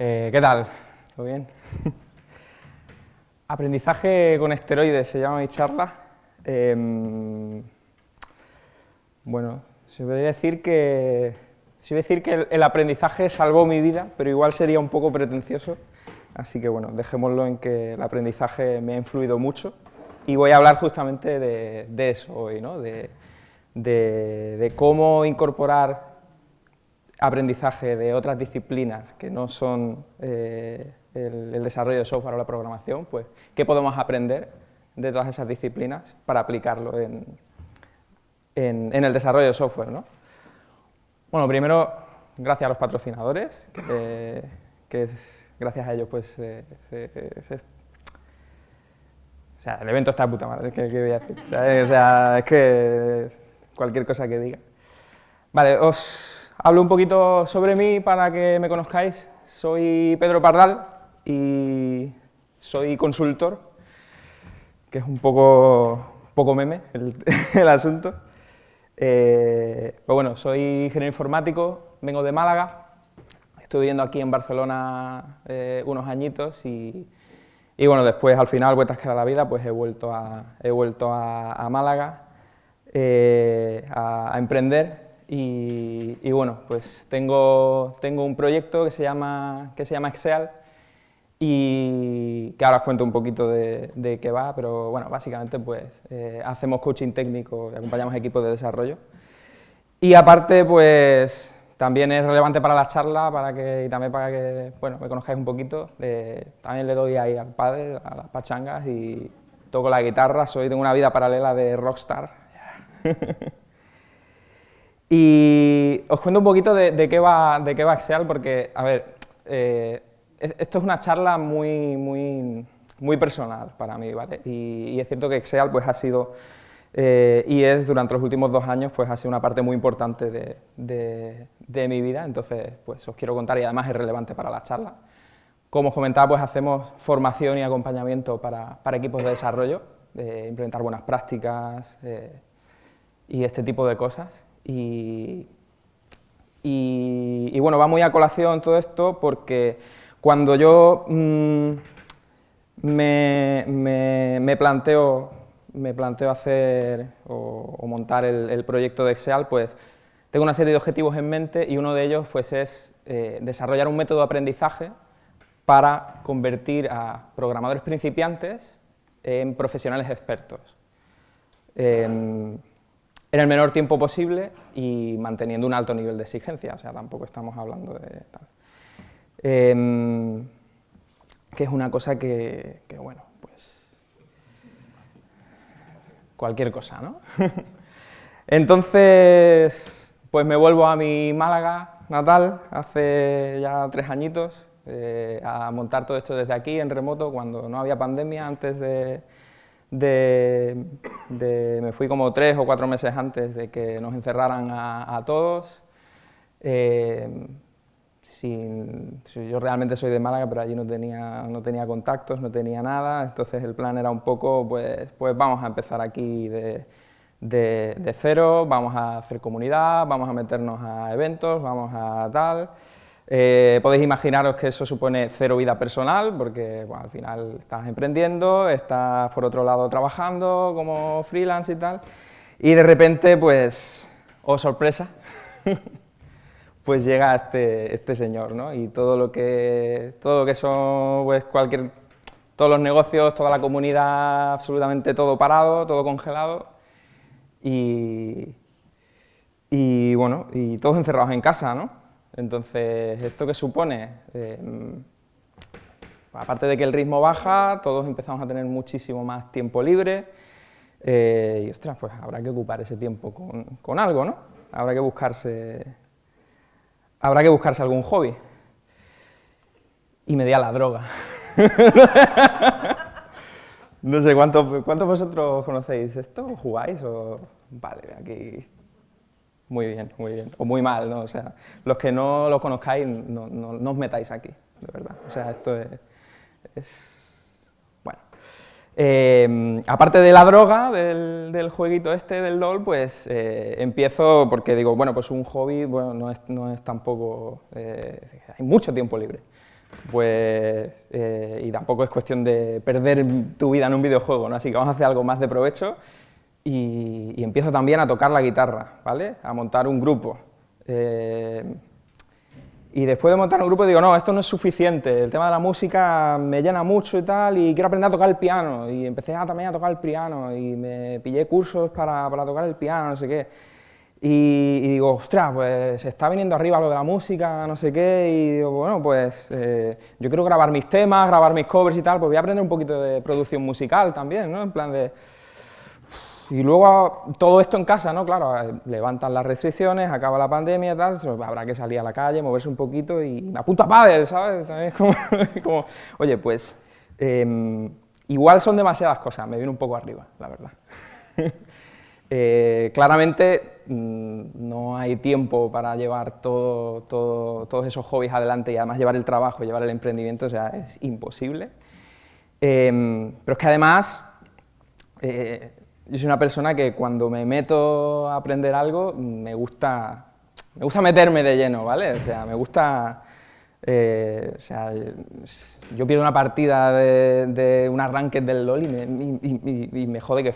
¿Qué tal? ¿Todo bien? Aprendizaje con esteroides se llama mi charla. Bueno, se voy a decir que el aprendizaje salvó mi vida, pero igual sería un poco pretencioso. Así que bueno, dejémoslo en que el aprendizaje me ha influido mucho. Y voy a hablar justamente de eso hoy, ¿no? De cómo incorporar aprendizaje de otras disciplinas que no son el desarrollo de software o la programación, pues qué podemos aprender de todas esas disciplinas para aplicarlo en el desarrollo de software, ¿no? Bueno, primero, gracias a los patrocinadores, gracias a ellos pues o sea, el evento está de puta madre, ¿qué voy a decir? O sea, es que cualquier cosa que diga. Vale, os hablo un poquito sobre mí para que me conozcáis. Soy Pedro Pardal y soy consultor, que es un poco meme el asunto. Pues bueno, soy ingeniero informático, vengo de Málaga, estoy viviendo aquí en Barcelona unos añitos y bueno, después al final, vueltas que da la vida, pues he vuelto a Málaga a emprender. Y bueno, pues tengo un proyecto que se llama Exeal y que ahora os cuento un poquito de qué va, pero bueno, básicamente pues hacemos coaching técnico y acompañamos equipos de desarrollo. Y aparte, pues también es relevante para la charla y también para que bueno, me conozcáis un poquito. También le doy ahí al pádel, a las pachangas y toco la guitarra, tengo una vida paralela de rockstar. Y os cuento un poquito de qué va Exeal, porque, a ver, esto es una charla muy personal para mí, ¿vale? Y es cierto que Exeal pues, ha sido, y es durante los últimos 2 años, pues ha sido una parte muy importante de mi vida, entonces pues os quiero contar y además es relevante para la charla. Como os comentaba, pues hacemos formación y acompañamiento para equipos de desarrollo, implementar buenas prácticas y este tipo de cosas. Y bueno, va muy a colación todo esto porque cuando yo me planteo hacer o montar el proyecto de Exeal, pues tengo una serie de objetivos en mente y uno de ellos pues, es desarrollar un método de aprendizaje para convertir a programadores principiantes en profesionales expertos. En el menor tiempo posible y manteniendo un alto nivel de exigencia, o sea, tampoco estamos hablando de tal. Que es una cosa que, bueno, pues cualquier cosa, ¿no? Entonces, pues me vuelvo a mi Málaga natal, hace ya 3 añitos, a montar todo esto desde aquí, en remoto, cuando no había pandemia, antes me fui como 3 o 4 meses antes de que nos encerraran a todos. Yo realmente soy de Málaga, pero allí no tenía contactos, no tenía nada, entonces el plan era un poco, pues vamos a empezar aquí de cero, vamos a hacer comunidad, vamos a meternos a eventos, vamos a tal. Podéis imaginaros que eso supone 0 vida personal, porque bueno, al final estás emprendiendo, estás por otro lado trabajando como freelance y tal, y de repente, pues, oh sorpresa, pues llega este señor, ¿no? Y todo lo que son, pues, todos los negocios, toda la comunidad, absolutamente todo parado, todo congelado, y bueno, y todos encerrados en casa, ¿no? Entonces, ¿esto qué supone? Aparte de que el ritmo baja, todos empezamos a tener muchísimo más tiempo libre y, ostras, pues habrá que ocupar ese tiempo con algo, ¿no? Habrá que buscarse algún hobby. Y me di a la droga. No sé, ¿cuántos vosotros conocéis esto? ¿O jugáis? Vale, aquí... Muy bien, o muy mal, ¿no? O sea, los que no lo conozcáis, no os metáis aquí, de verdad. O sea, esto es bueno. Aparte de la droga, del jueguito del LOL, pues empiezo porque digo, bueno, pues un hobby, bueno, no es tampoco... hay mucho tiempo libre. Pues, y tampoco es cuestión de perder tu vida en un videojuego, ¿no? Así que vamos a hacer algo más de provecho y empiezo también a tocar la guitarra, ¿vale? A montar un grupo. Y después de montar un grupo digo, no, esto no es suficiente, el tema de la música me llena mucho y tal, y quiero aprender a tocar el piano, y empecé también a tocar el piano, y me pillé cursos para tocar el piano, no sé qué, y digo, ostras, pues se está viniendo arriba lo de la música, no sé qué, y digo, bueno, pues yo quiero grabar mis temas, grabar mis covers y tal, pues voy a aprender un poquito de producción musical también, ¿no? En plan de... Y luego todo esto en casa, ¿no? Claro, levantan las restricciones, acaba la pandemia y tal, habrá que salir a la calle, moverse un poquito y me apunto a pádel, ¿sabes? También es como, oye, pues igual son demasiadas cosas, me viene un poco arriba, la verdad. Claramente no hay tiempo para llevar todos esos hobbies adelante y además llevar el trabajo, llevar el emprendimiento, o sea, es imposible. Pero es que además... yo soy una persona que cuando me meto a aprender algo me gusta meterme de lleno, ¿vale? O sea, me gusta... o sea, yo pierdo una partida de un arranque del LoL y me jode que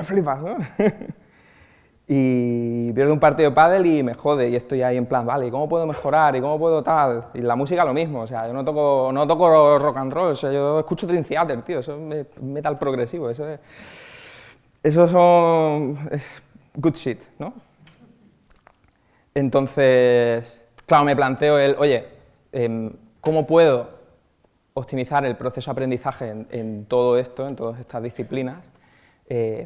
flipas, ¿no? Y pierdo un partido de pádel y me jode, y estoy ahí en plan, vale, ¿y cómo puedo mejorar? ¿Y cómo puedo tal? Y la música lo mismo, o sea, yo no toco rock and roll, o sea, yo escucho Dream Theater, tío, eso es metal progresivo, eso son good shit, ¿no? Entonces, claro, me planteo oye, ¿cómo puedo optimizar el proceso de aprendizaje en todo esto, en todas estas disciplinas,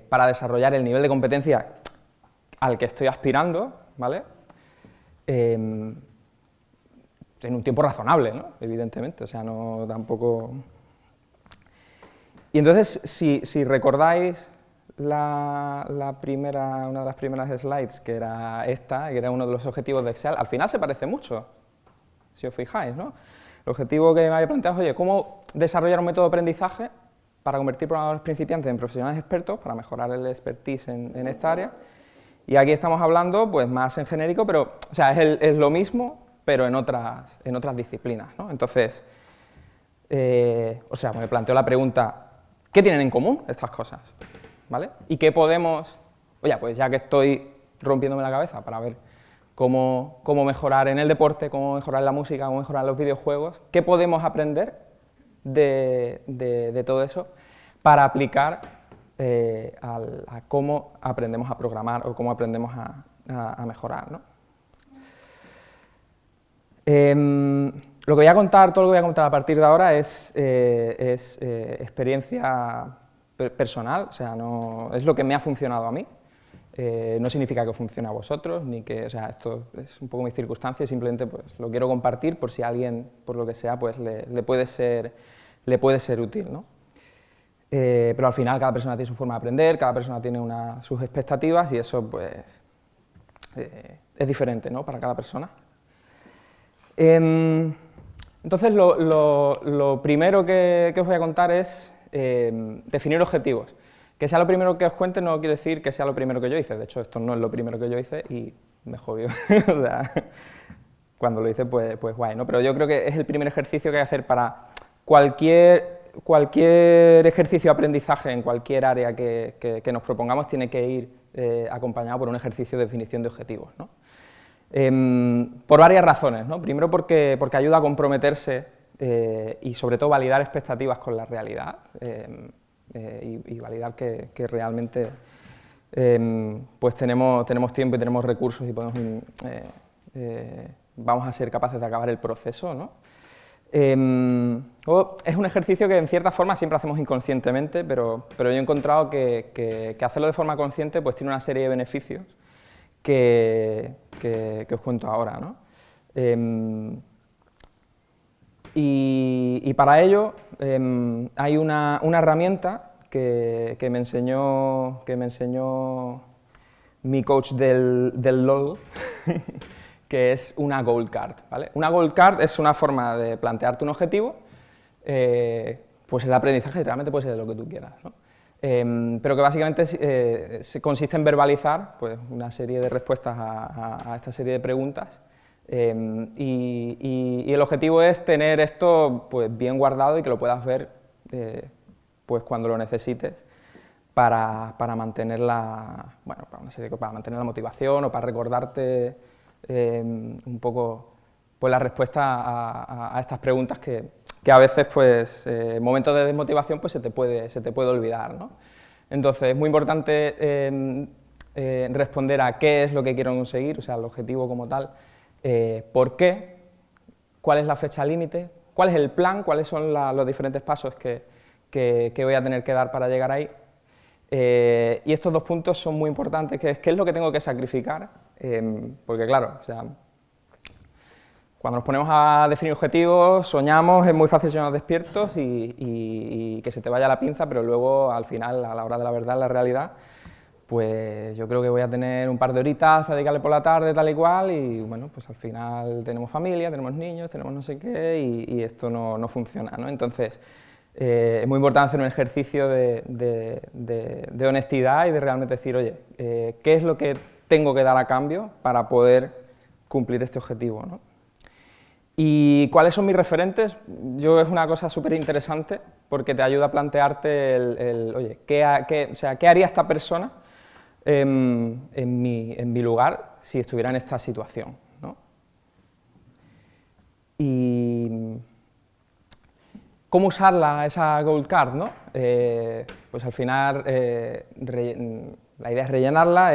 para desarrollar el nivel de competencia al que estoy aspirando, ¿vale? En un tiempo razonable, ¿no? Evidentemente, o sea, no tampoco... Y entonces, si recordáis una de las primeras slides, que era esta, que era uno de los objetivos de Excel, al final se parece mucho, si os fijáis, ¿no? El objetivo que me había planteado es, oye, ¿cómo desarrollar un método de aprendizaje para convertir programadores principiantes en profesionales expertos, para mejorar el expertise en esta área? Y aquí estamos hablando, pues, más en genérico, pero, o sea, es lo mismo, pero en otras disciplinas, ¿no? Entonces, o sea, me planteo la pregunta, ¿qué tienen en común estas cosas? ¿Vale? ¿Y qué podemos...? Oye, pues ya que estoy rompiéndome la cabeza para ver cómo mejorar en el deporte, cómo mejorar en la música, cómo mejorar en los videojuegos, ¿qué podemos aprender de todo eso para aplicar a cómo aprendemos a programar o cómo aprendemos a mejorar, ¿no? Lo que voy a contar, todo lo que voy a contar a partir de ahora es experiencia personal, o sea, no, es lo que me ha funcionado a mí. No significa que funcione a vosotros, ni que, o sea, esto es un poco mi circunstancia y simplemente pues, lo quiero compartir por si a alguien, por lo que sea, pues le puede ser útil, ¿no? Pero al final cada persona tiene su forma de aprender, cada persona tiene sus expectativas y eso pues es diferente, ¿no? Para cada persona. Entonces lo primero que os voy a contar es definir objetivos. Que sea lo primero que os cuente no quiere decir que sea lo primero que yo hice, de hecho esto no es lo primero que yo hice y me jodió, o sea, cuando lo hice pues guay, ¿no? Pero yo creo que es el primer ejercicio que hay que hacer para cualquier ejercicio de aprendizaje en cualquier área que nos propongamos tiene que ir acompañado por un ejercicio de definición de objetivos, ¿no? Por varias razones, ¿no? Primero porque ayuda a comprometerse y sobre todo validar expectativas con la realidad y validar que realmente pues tenemos tiempo y tenemos recursos y vamos a ser capaces de acabar el proceso, ¿no? Es un ejercicio que en cierta forma siempre hacemos inconscientemente, pero yo he encontrado que hacerlo de forma consciente pues tiene una serie de beneficios que os cuento ahora, ¿no? Y para ello hay una herramienta que me enseñó mi coach del LOL, que es una goal card, ¿vale? Una goal card es una forma de plantearte un objetivo, pues el aprendizaje realmente puede ser de lo que tú quieras, ¿no? Pero que básicamente consiste en verbalizar pues, una serie de respuestas a esta serie de preguntas Y el objetivo es tener esto pues, bien guardado y que lo puedas ver pues, cuando lo necesites para mantener bueno, para mantener la motivación o para recordarte un poco pues, la respuesta a estas preguntas que a veces, pues, en momentos de desmotivación, pues, se te puede olvidar, ¿no? Entonces, es muy importante responder a qué es lo que quiero conseguir, o sea, el objetivo como tal, por qué, cuál es la fecha límite, cuál es el plan, cuáles son los diferentes pasos que voy a tener que dar para llegar ahí. Y estos dos puntos son muy importantes, que es qué es lo que tengo que sacrificar, porque claro, o sea, cuando nos ponemos a definir objetivos, soñamos, es muy fácil soñar despiertos y que se te vaya la pinza, pero luego al final, a la hora de la verdad, la realidad, pues yo creo que voy a tener un par de horitas para dedicarle por la tarde, tal y cual, y bueno, pues al final tenemos familia, tenemos niños, tenemos no sé qué, y esto no funciona, ¿no? Entonces, es muy importante hacer un ejercicio de honestidad y de realmente decir, oye, ¿qué es lo que tengo que dar a cambio para poder cumplir este objetivo, ¿no? ¿Y cuáles son mis referentes? Yo es una cosa súper interesante porque te ayuda a plantearte oye, ¿qué haría esta persona en mi lugar si estuviera en esta situación, ¿no? Y ¿cómo usarla, esa goal card, ¿no? Pues al final la idea es rellenarla,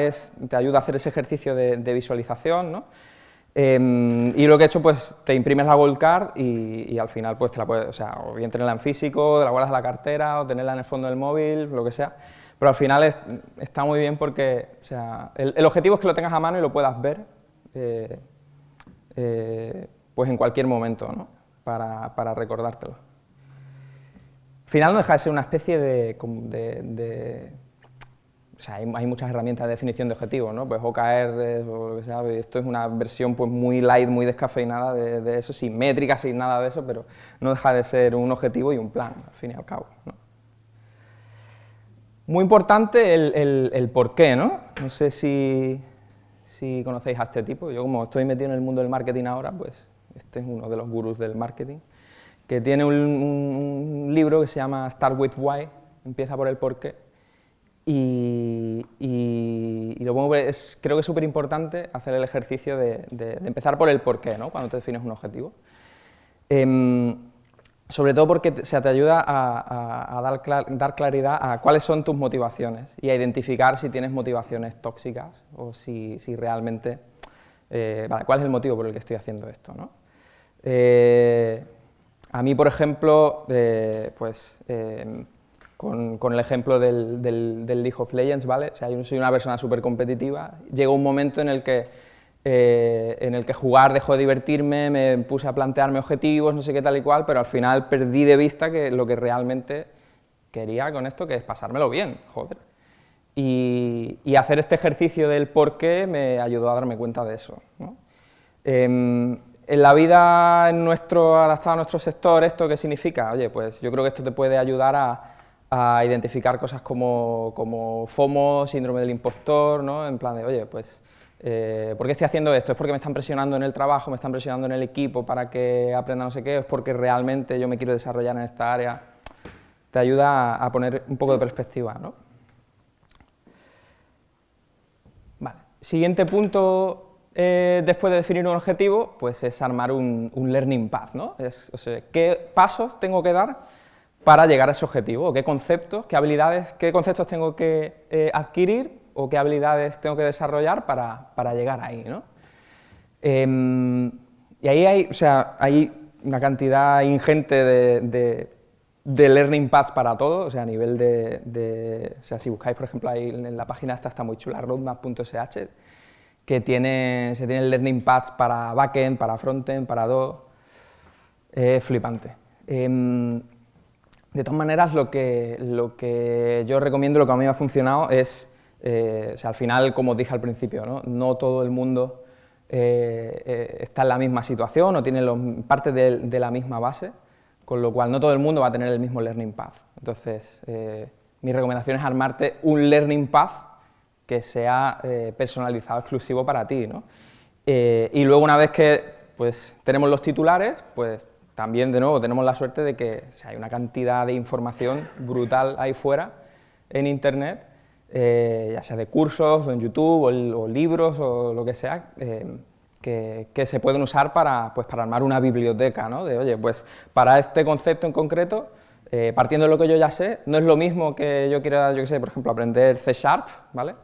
te ayuda a hacer ese ejercicio de visualización, ¿no? Y lo que he hecho, pues te imprimes la goal card y al final pues te la puedes, o sea, o bien tenerla en físico, te la guardas en la cartera o tenerla en el fondo del móvil, lo que sea, pero al final está muy bien porque, o sea, el objetivo es que lo tengas a mano y lo puedas ver pues en cualquier momento, ¿no? Para recordártelo. Al final no deja de ser una especie o sea, hay muchas herramientas de definición de objetivos, ¿no? Pues OKR o lo que sea, esto es una versión pues muy light, muy descafeinada de eso, sin métricas, sin nada de eso, pero no deja de ser un objetivo y un plan, al fin y al cabo, ¿no? Muy importante el por qué, ¿no? No sé si conocéis a este tipo, yo como estoy metido en el mundo del marketing ahora, pues este es uno de los gurús del marketing, que tiene un libro que se llama Start with Why, empieza por el por qué. Y lo pongo, creo que es súper importante hacer el ejercicio de empezar por el porqué, ¿no? Cuando te defines un objetivo. Sobre todo porque te ayuda a dar claridad a cuáles son tus motivaciones y a identificar si tienes motivaciones tóxicas o si realmente, vale, cuál es el motivo por el que estoy haciendo esto, ¿no? A mí, por ejemplo, con el ejemplo del League of Legends, ¿vale? O sea, yo soy una persona súper competitiva, llegó un momento en el que jugar dejó de divertirme, me puse a plantearme objetivos, no sé qué tal y cual, pero al final perdí de vista que lo que realmente quería con esto, que es pasármelo bien, joder. Y hacer este ejercicio del por qué me ayudó a darme cuenta de eso, ¿no? En la vida, adaptado a nuestro sector, ¿esto qué significa? Oye, pues yo creo que esto te puede ayudar a identificar cosas como FOMO, síndrome del impostor, ¿no? En plan de, oye, pues, ¿por qué estoy haciendo esto? ¿Es porque me están presionando en el trabajo, me están presionando en el equipo para que aprenda no sé qué? ¿Es porque realmente yo me quiero desarrollar en esta área? Te ayuda a poner un poco de perspectiva, ¿no? Vale. Siguiente punto. Después de definir un objetivo, pues es armar un learning path, ¿no? O sea, ¿qué pasos tengo que dar para llegar a ese objetivo? ¿Qué conceptos, qué habilidades, qué conceptos tengo que adquirir o qué habilidades tengo que desarrollar para llegar ahí, ¿no? Y ahí hay una cantidad ingente de learning paths para todo, o sea, a nivel o sea, si buscáis, por ejemplo, ahí en la página esta está muy chula, roadmap.sh, que se tiene learning paths para backend, para frontend, para todo, flipante. De todas maneras, lo que yo recomiendo, lo que a mí me ha funcionado es, o sea, al final, como os dije al principio, no todo el mundo está en la misma situación o tiene parte de la misma base, con lo cual no todo el mundo va a tener el mismo learning path. Entonces, mi recomendación es armarte un learning path que sea personalizado, exclusivo para ti, ¿no? Y luego una vez que pues, tenemos los titulares, pues también de nuevo tenemos la suerte de que hay una cantidad de información brutal ahí fuera en internet, ya sea de cursos, o en YouTube, o libros, o lo que sea, que se pueden usar para, pues, para armar una biblioteca, ¿no? De, oye, pues para este concepto en concreto, partiendo de lo que yo ya sé, no es lo mismo que yo quiera, yo qué sé, por ejemplo, aprender C#, ¿vale?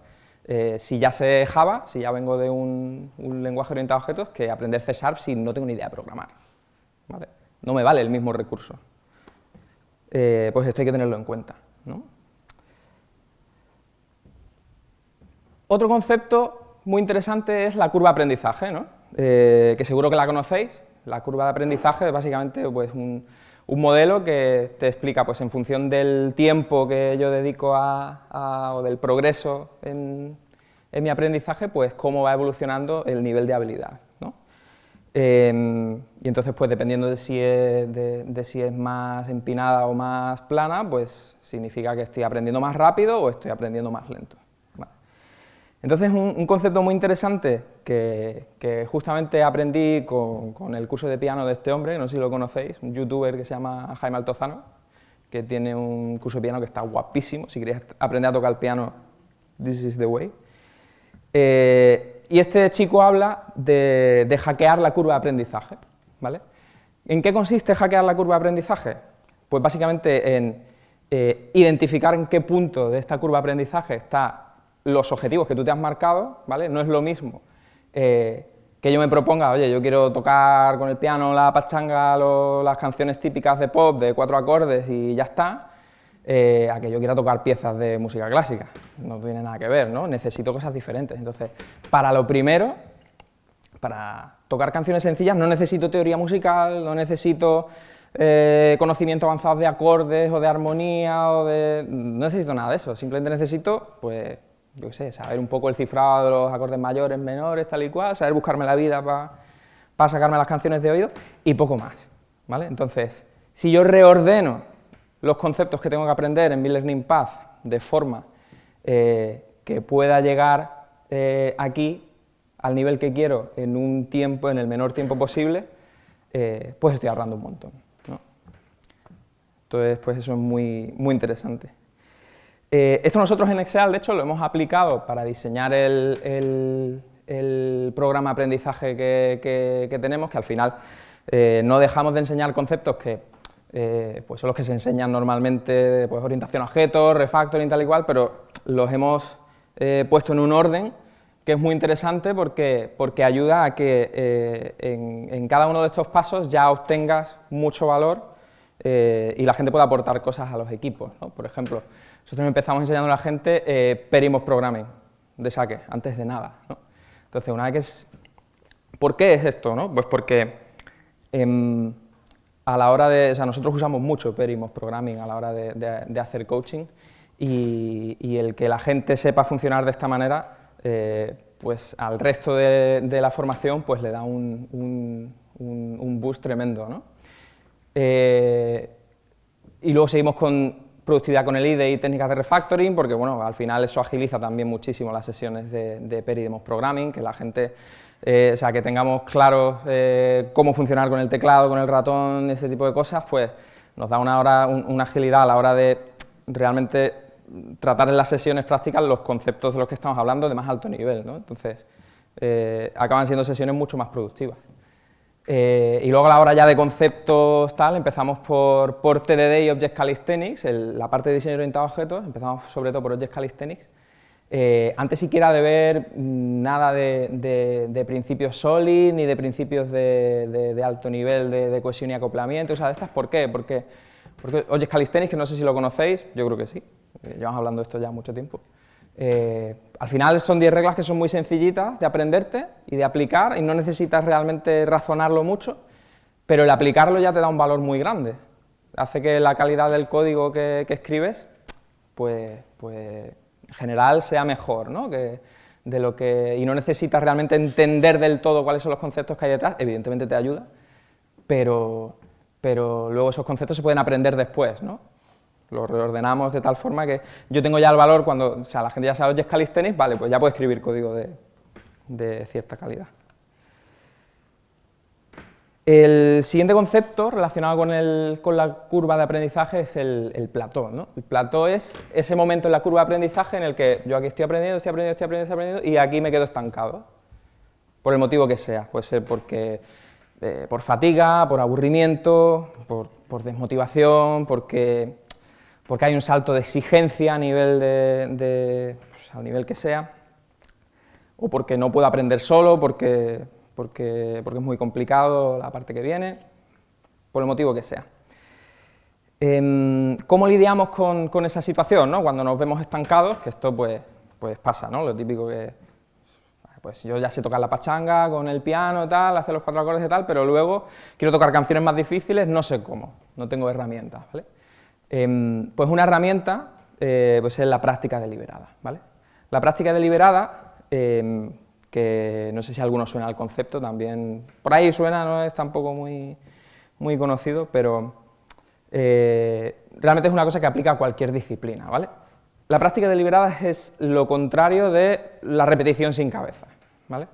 Si ya sé Java, si ya vengo de un lenguaje orientado a objetos, que aprender C# si no tengo ni idea de programar, ¿vale? No me vale el mismo recurso. Pues esto hay que tenerlo en cuenta, ¿no? Otro concepto muy interesante es la curva de aprendizaje, ¿no? Que seguro que la conocéis. La curva de aprendizaje es básicamente pues, un modelo que te explica, pues, en función del tiempo que yo dedico o del progreso en mi aprendizaje, pues cómo va evolucionando el nivel de habilidad, ¿no? Y entonces, pues dependiendo de si es más empinada o más plana, pues significa que estoy aprendiendo más rápido o estoy aprendiendo más lento. Entonces, un concepto muy interesante que justamente aprendí con el curso de piano de este hombre, no sé si lo conocéis, un youtuber que se llama Jaime Altozano, que tiene un curso de piano que está guapísimo. Si queréis aprender a tocar el piano, this is the way. Y este chico habla de hackear la curva de aprendizaje, ¿vale? ¿En qué consiste hackear la curva de aprendizaje? Pues básicamente en identificar en qué punto de esta curva de aprendizaje están los objetivos que tú te has marcado, ¿vale? No es lo mismo que yo me proponga, oye, yo quiero tocar con el piano la pachanga, las canciones típicas de pop de 4 acordes y ya está, a que yo quiera tocar piezas de música clásica. No tiene nada que ver, ¿no? Necesito cosas diferentes. Entonces, para lo primero, para tocar canciones sencillas, no necesito teoría musical, no necesito conocimientos avanzados de acordes o de armonía, no necesito nada de eso. Simplemente necesito, pues, yo qué sé, saber un poco el cifrado de los acordes mayores, menores, tal y cual, saber buscarme la vida para sacarme las canciones de oído y poco más, ¿vale? Entonces, si yo reordeno los conceptos que tengo que aprender en mi Learning Path de forma que pueda llegar aquí al nivel que quiero en el menor tiempo posible, pues estoy ahorrando un montón, ¿no? Entonces, pues eso es muy, muy interesante. Esto nosotros en Excel, de hecho, lo hemos aplicado para diseñar el programa de aprendizaje que tenemos, que al final no dejamos de enseñar conceptos que pues son los que se enseñan normalmente, pues orientación a objetos, refactoring, tal y cual, pero los hemos puesto en un orden que es muy interesante porque ayuda a que en cada uno de estos pasos ya obtengas mucho valor y la gente pueda aportar cosas a los equipos, ¿no? Por ejemplo, nosotros empezamos enseñando a la gente Perimos Programming de saque, antes de nada, ¿no? Entonces, una vez ¿por qué es esto, no? Pues porque a la hora de, o sea, nosotros usamos mucho Perimos Programming a la hora de hacer coaching y el que la gente sepa funcionar de esta manera, pues al resto de la formación pues le da un boost tremendo, ¿no? Y luego seguimos con productividad con el IDE y técnicas de refactoring, porque bueno, al final eso agiliza también muchísimo las sesiones de Perimos Programming, que la gente, o sea, que tengamos claro cómo funcionar con el teclado, con el ratón, ese tipo de cosas, pues nos da una agilidad a la hora de realmente tratar en las sesiones prácticas los conceptos de los que estamos hablando de más alto nivel, ¿no? Entonces, acaban siendo sesiones mucho más productivas. Y luego a la hora ya de conceptos tal, empezamos por TDD y Object Calisthenics, la parte de diseño orientado a objetos, empezamos sobre todo por Object Calisthenics, antes siquiera de ver nada de principios SOLID, ni de principios de alto nivel de cohesión y acoplamiento, o sea, de estas, ¿por qué? Porque Object Calisthenics, que no sé si lo conocéis, yo creo que sí, llevamos hablando de esto ya mucho tiempo. Al final son 10 reglas que son muy sencillitas de aprenderte y de aplicar y no necesitas realmente razonarlo mucho, pero el aplicarlo ya te da un valor muy grande. Hace que la calidad del código que escribes, pues en general sea mejor, ¿no? Y no necesitas realmente entender del todo cuáles son los conceptos que hay detrás, evidentemente te ayuda, pero luego esos conceptos se pueden aprender después, ¿no? Lo reordenamos de tal forma que yo tengo ya el valor cuando, o sea, la gente ya sabe Object Calisthenics, vale, pues ya puedo escribir código de cierta calidad. El siguiente concepto relacionado con la curva de aprendizaje es el plató, ¿no? El plató es ese momento en la curva de aprendizaje en el que yo aquí estoy aprendiendo, y aquí me quedo estancado, por el motivo que sea. Puede ser porque, por fatiga, por aburrimiento, por desmotivación, porque hay un salto de exigencia a nivel pues, al nivel que sea, o porque no puedo aprender solo, porque es muy complicado la parte que viene, por el motivo que sea. ¿Cómo lidiamos con esa situación, ¿no? Cuando nos vemos estancados? Que esto pues pasa, ¿no? Lo típico que, pues yo ya sé tocar la pachanga con el piano y tal, hacer los 4 acordes y tal, pero luego quiero tocar canciones más difíciles, no sé cómo, no tengo herramientas, ¿vale? Pues una herramienta pues es la práctica deliberada, ¿vale? La práctica deliberada, que no sé si a alguno suena el concepto, también por ahí suena, no es tampoco muy conocido, pero realmente es una cosa que aplica a cualquier disciplina, ¿vale? La práctica deliberada es lo contrario de la repetición sin cabeza, ¿vale?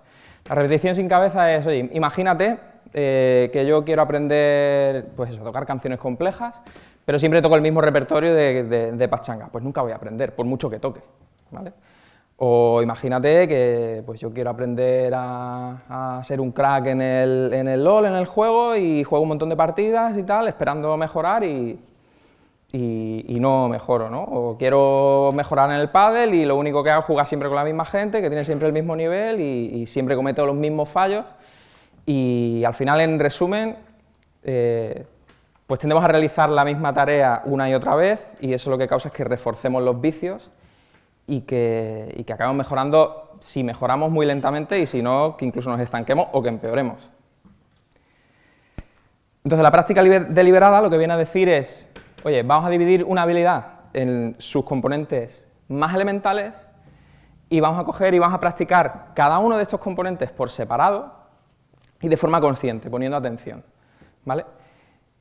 La repetición sin cabeza es, oye, imagínate que yo quiero aprender, pues eso, tocar canciones complejas, pero siempre toco el mismo repertorio de pachanga, pues nunca voy a aprender, por mucho que toque, ¿vale? O imagínate que pues yo quiero aprender a ser un crack en el LoL, en el juego, y juego un montón de partidas y tal, esperando mejorar y no mejoro, ¿no? O quiero mejorar en el pádel y lo único que hago es jugar siempre con la misma gente, que tiene siempre el mismo nivel y siempre cometo los mismos fallos, y al final, en resumen, pues tendemos a realizar la misma tarea una y otra vez, y eso lo que causa es que reforcemos los vicios y que acabemos mejorando, si mejoramos muy lentamente, y si no, que incluso nos estanquemos o que empeoremos. Entonces, la práctica deliberada lo que viene a decir es, oye, vamos a dividir una habilidad en sus componentes más elementales y vamos a coger y vamos a practicar cada uno de estos componentes por separado y de forma consciente, poniendo atención, ¿vale?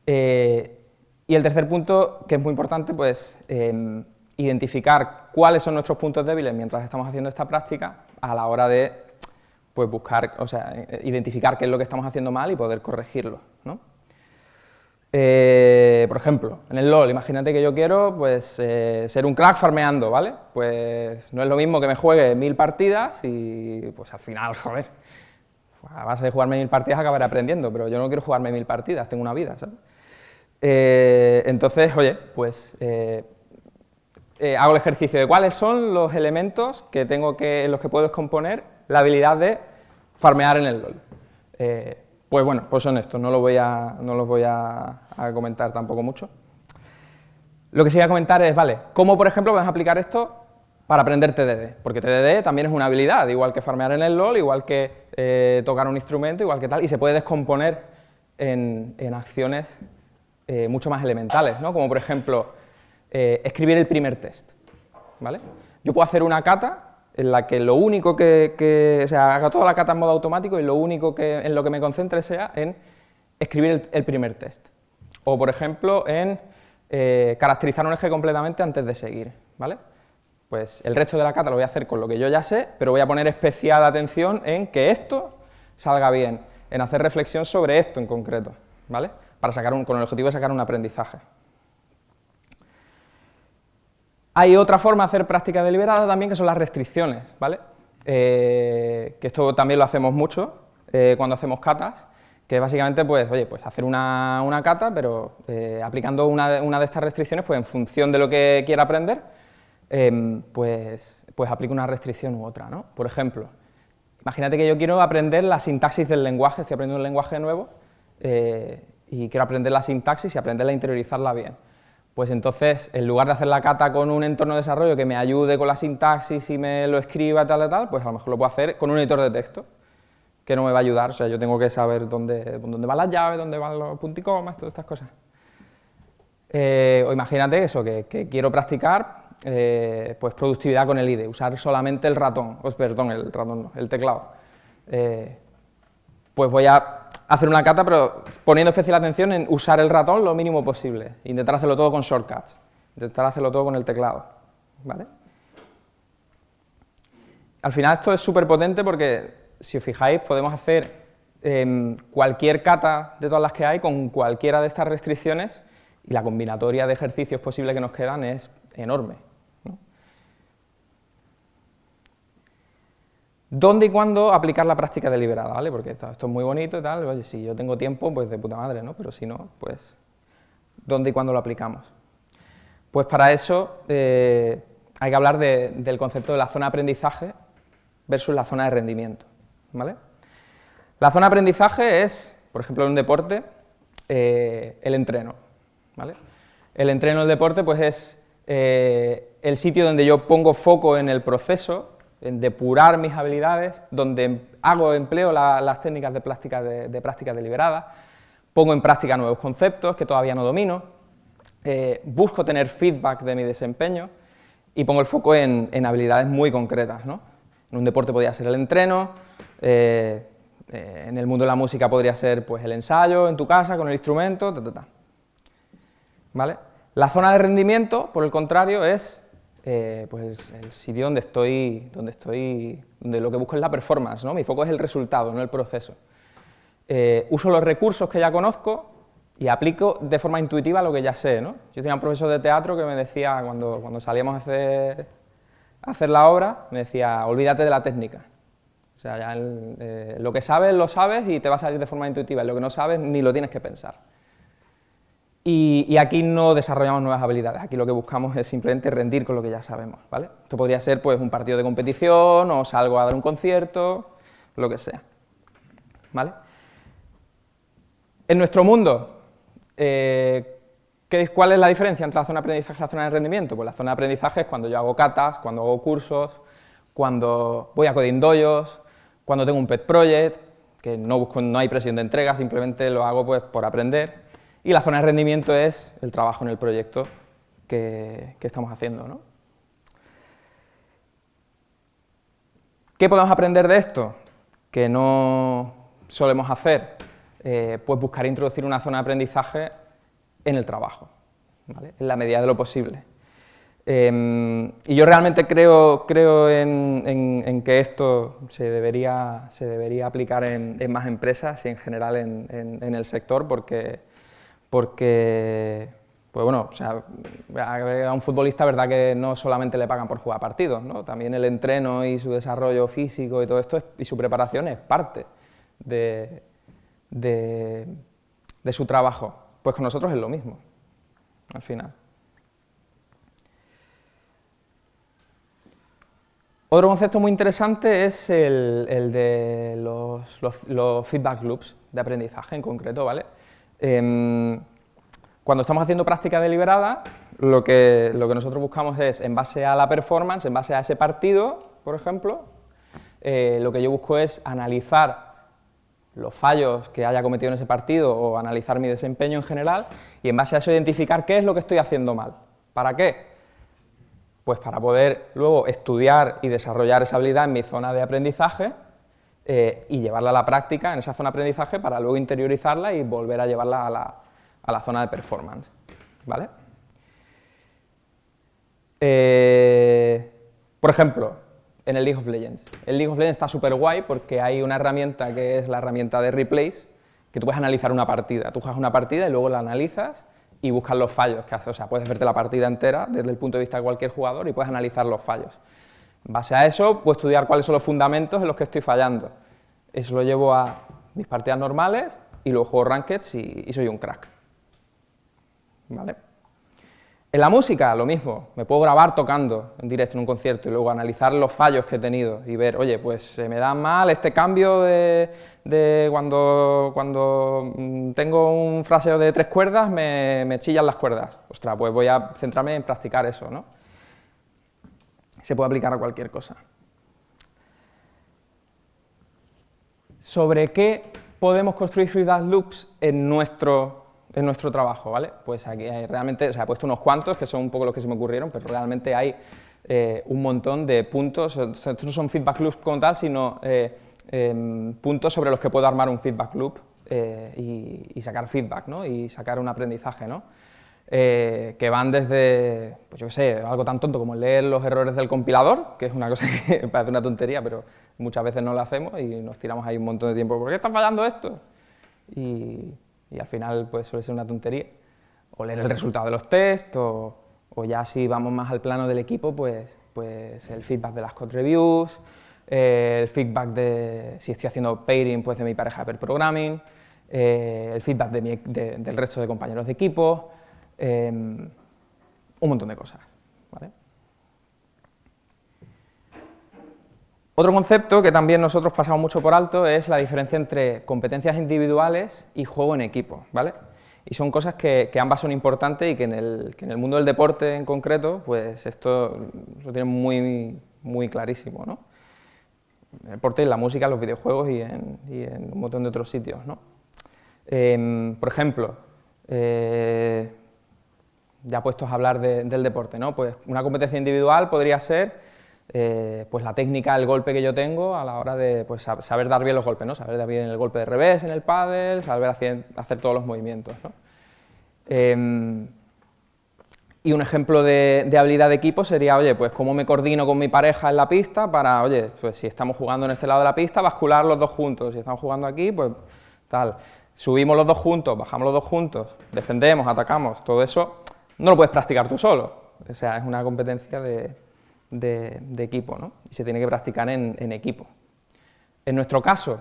Y el tercer punto, que es muy importante, pues identificar cuáles son nuestros puntos débiles mientras estamos haciendo esta práctica a la hora de pues, buscar, o sea, identificar qué es lo que estamos haciendo mal y poder corregirlo, ¿no? Por ejemplo, en el LoL, imagínate que yo quiero pues, ser un crack farmeando, ¿vale? Pues no es lo mismo que me juegue 1000 partidas y pues al final, joder, a base de jugarme 1000 partidas acabaré aprendiendo, pero yo no quiero jugarme 1000 partidas, tengo una vida, ¿sabes? Entonces, oye, pues hago el ejercicio de cuáles son los elementos que tengo en los que puedo descomponer la habilidad de farmear en el LoL. Pues bueno, pues son estos, no los voy a comentar tampoco mucho. Lo que sí voy a comentar es, vale, cómo por ejemplo podemos aplicar esto para aprender TDD, porque TDD también es una habilidad, igual que farmear en el LoL, igual que tocar un instrumento, igual que tal, y se puede descomponer en acciones mucho más elementales, ¿no? Como por ejemplo, escribir el primer test, ¿vale? Yo puedo hacer una kata en la que lo único o sea, haga toda la kata en modo automático y lo único en lo que me concentre sea en escribir el primer test. O, por ejemplo, en caracterizar un eje completamente antes de seguir, ¿vale? Pues el resto de la kata lo voy a hacer con lo que yo ya sé, pero voy a poner especial atención en que esto salga bien, en hacer reflexión sobre esto en concreto, ¿vale? Para con el objetivo de sacar un aprendizaje. Hay otra forma de hacer práctica deliberada también, que son las restricciones, ¿vale? Que esto también lo hacemos mucho cuando hacemos catas, que básicamente, pues, oye, pues hacer una cata, pero aplicando una de estas restricciones, pues en función de lo que quiera aprender, pues aplico una restricción u otra, ¿no? Por ejemplo, imagínate que yo quiero aprender la sintaxis del lenguaje, estoy aprendiendo un lenguaje nuevo, y quiero aprender la sintaxis y aprenderla a interiorizarla bien. Pues entonces, en lugar de hacer la cata con un entorno de desarrollo que me ayude con la sintaxis y me lo escriba tal y tal, pues a lo mejor lo puedo hacer con un editor de texto, que no me va a ayudar, o sea, yo tengo que saber dónde van las llaves, dónde van los punticomas, todas estas cosas. O imagínate eso, que quiero practicar pues productividad con el IDE, usar solamente el ratón, el teclado. Pues voy a hacer una cata, pero poniendo especial atención en usar el ratón lo mínimo posible, intentar hacerlo todo con shortcuts, intentar hacerlo todo con el teclado, ¿vale? Al final esto es súper potente porque, si os fijáis, podemos hacer cualquier cata de todas las que hay con cualquiera de estas restricciones y la combinatoria de ejercicios posibles que nos quedan es enorme, ¿no? ¿Dónde y cuándo aplicar la práctica deliberada? ¿Vale? Porque esto es muy bonito y tal, oye, si yo tengo tiempo, pues de puta madre, ¿no? Pero si no, pues, ¿dónde y cuándo lo aplicamos? Pues para eso hay que hablar del concepto de la zona de aprendizaje versus la zona de rendimiento, ¿vale? La zona de aprendizaje es, por ejemplo, en un deporte, el entreno, ¿vale? El entreno del deporte pues es el sitio donde yo pongo foco en el proceso, en depurar mis habilidades, donde empleo las técnicas de práctica deliberada, pongo en práctica nuevos conceptos que todavía no domino, busco tener feedback de mi desempeño y pongo el foco en habilidades muy concretas, ¿no? En un deporte podría ser el entreno, en el mundo de la música podría ser pues, el ensayo en tu casa con el instrumento, ¿vale? La zona de rendimiento, por el contrario, es pues el sitio donde lo que busco es la performance, ¿no? Mi foco es el resultado, no el proceso. Uso los recursos que ya conozco y aplico de forma intuitiva lo que ya sé, ¿no? Yo tenía un profesor de teatro que me decía, cuando salíamos a hacer la obra, me decía, olvídate de la técnica. O sea, ya lo que sabes, lo sabes y te va a salir de forma intuitiva, y lo que no sabes, ni lo tienes que pensar. Y aquí no desarrollamos nuevas habilidades, aquí lo que buscamos es simplemente rendir con lo que ya sabemos, ¿vale? Esto podría ser pues, un partido de competición, o salgo a dar un concierto, lo que sea, ¿vale? En nuestro mundo, ¿cuál es la diferencia entre la zona de aprendizaje y la zona de rendimiento? Pues la zona de aprendizaje es cuando yo hago catas, cuando hago cursos, cuando voy a coding dojos, cuando tengo un pet project, que no hay presión de entrega, simplemente lo hago pues, por aprender. Y la zona de rendimiento es el trabajo en el proyecto que estamos haciendo, ¿no? ¿Qué podemos aprender de esto? Que no solemos hacer, pues buscar introducir una zona de aprendizaje en el trabajo, ¿vale? En la medida de lo posible. Y yo realmente creo en que esto se debería aplicar en más empresas y en general en el sector, porque pues bueno, o sea, a un futbolista, verdad que no solamente le pagan por jugar partidos, ¿no? También el entreno y su desarrollo físico y todo esto y su preparación es parte de su trabajo. Pues con nosotros es lo mismo, al final. Otro concepto muy interesante es el de los feedback loops de aprendizaje en concreto, ¿vale? Cuando estamos haciendo práctica deliberada, lo que nosotros buscamos es, en base a la performance, en base a ese partido, por ejemplo, lo que yo busco es analizar los fallos que haya cometido en ese partido o analizar mi desempeño en general y en base a eso identificar qué es lo que estoy haciendo mal. ¿Para qué? Pues para poder luego estudiar y desarrollar esa habilidad en mi zona de aprendizaje y llevarla a la práctica en esa zona de aprendizaje para luego interiorizarla y volver a llevarla a la zona de performance, ¿vale? Por ejemplo, en el League of Legends. El League of Legends está súper guay porque hay una herramienta que es la herramienta de replays, que tú puedes analizar una partida. Tú juegas una partida y luego la analizas y buscas los fallos que hace. O sea, puedes verte la partida entera desde el punto de vista de cualquier jugador y puedes analizar los fallos. En base a eso, puedo estudiar cuáles son los fundamentos en los que estoy fallando. Eso lo llevo a mis partidas normales y luego juego Rankeds y soy un crack, ¿vale? En la música, lo mismo, me puedo grabar tocando en directo en un concierto y luego analizar los fallos que he tenido y ver, oye, pues se me da mal este cambio de cuando tengo un fraseo de 3 cuerdas, me chillan las cuerdas. Ostras, pues voy a centrarme en practicar eso, ¿no? Se puede aplicar a cualquier cosa. ¿Sobre qué podemos construir feedback loops en nuestro trabajo, ¿vale? Pues aquí hay realmente, o sea, he puesto unos cuantos que son un poco los que se me ocurrieron, pero realmente hay un montón de puntos. Estos no son feedback loops como tal, sino puntos sobre los que puedo armar un feedback loop y sacar feedback, ¿no? Y sacar un aprendizaje, ¿no? que van desde, pues yo qué sé, algo tan tonto como leer los errores del compilador, que es una cosa que parece una tontería, pero muchas veces no lo hacemos y nos tiramos ahí un montón de tiempo, ¿por qué está fallando esto? Y al final pues suele ser una tontería. O leer el resultado de los tests, o ya si vamos más al plano del equipo, pues el feedback de las code reviews, el feedback de si estoy haciendo pairing pues de mi pareja de pair programming, el feedback del resto de compañeros de equipo, un montón de cosas, ¿vale? Otro concepto que también nosotros pasamos mucho por alto es la diferencia entre competencias individuales y juego en equipo, ¿vale? Y son cosas que ambas son importantes y que en el mundo del deporte en concreto, pues esto lo tienen muy clarísimo, ¿no? En el deporte, en la música, en los videojuegos y en un montón de otros sitios, ¿no? Por ejemplo, ya puestos a hablar del deporte, ¿no? Pues una competencia individual podría ser pues la técnica, el golpe que yo tengo a la hora de pues, saber dar bien los golpes, ¿no? Saber dar bien el golpe de revés en el pádel, saber hacer todos los movimientos, ¿no? Y un ejemplo de habilidad de equipo sería, oye, pues cómo me coordino con mi pareja en la pista para, oye, pues si estamos jugando en este lado de la pista, bascular los dos juntos, si estamos jugando aquí, pues tal, subimos los dos juntos, bajamos los dos juntos, defendemos, atacamos, todo eso no lo puedes practicar tú solo, o sea, es una competencia de equipo, ¿no? Y se tiene que practicar en equipo. En nuestro caso,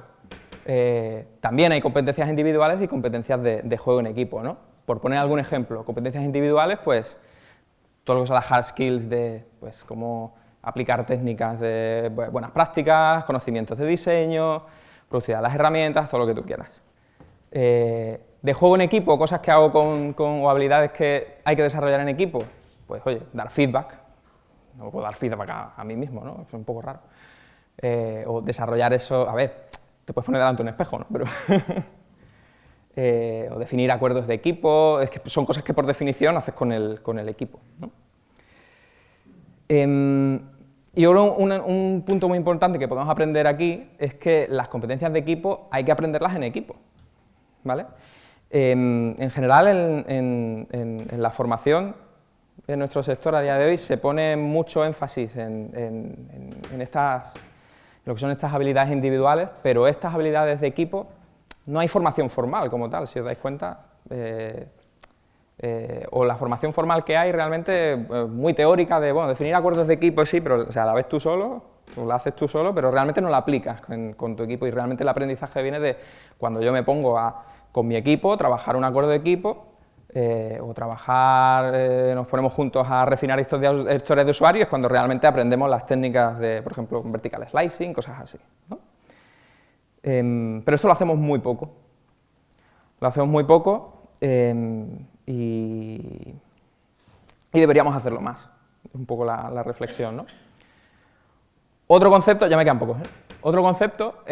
también hay competencias individuales y competencias de juego en equipo, ¿no? Por poner algún ejemplo, competencias individuales, pues todo lo que son las hard skills de pues, cómo aplicar técnicas de buenas prácticas, conocimientos de diseño, productividad de las herramientas, todo lo que tú quieras. De juego en equipo, cosas que hago o habilidades que hay que desarrollar en equipo, pues oye, dar feedback, no puedo dar feedback a mí mismo, ¿no? Es un poco raro. O desarrollar eso, a ver, te puedes poner delante de un espejo, ¿no? Pero o definir acuerdos de equipo, es que son cosas que por definición haces con el equipo, ¿no? Y ahora un punto muy importante que podemos aprender aquí es que las competencias de equipo hay que aprenderlas en equipo, ¿vale? En general, en la formación en nuestro sector a día de hoy se pone mucho énfasis en lo que son estas habilidades individuales, pero estas habilidades de equipo no hay formación formal como tal, si os dais cuenta, o la formación formal que hay realmente muy teórica de, bueno, definir acuerdos de equipo sí, pero o sea, la ves tú solo, o la haces tú solo, pero realmente no la aplicas con tu equipo y realmente el aprendizaje viene de cuando yo me pongo con mi equipo, trabajar un acuerdo de equipo, o trabajar, nos ponemos juntos a refinar historias de usuario, es cuando realmente aprendemos las técnicas de, por ejemplo, vertical slicing, cosas así, ¿no? Pero eso lo hacemos muy poco. Lo hacemos muy poco y deberíamos hacerlo más. Es un poco la reflexión, ¿no? Otro concepto, ya me quedan pocos, ¿eh? Otro concepto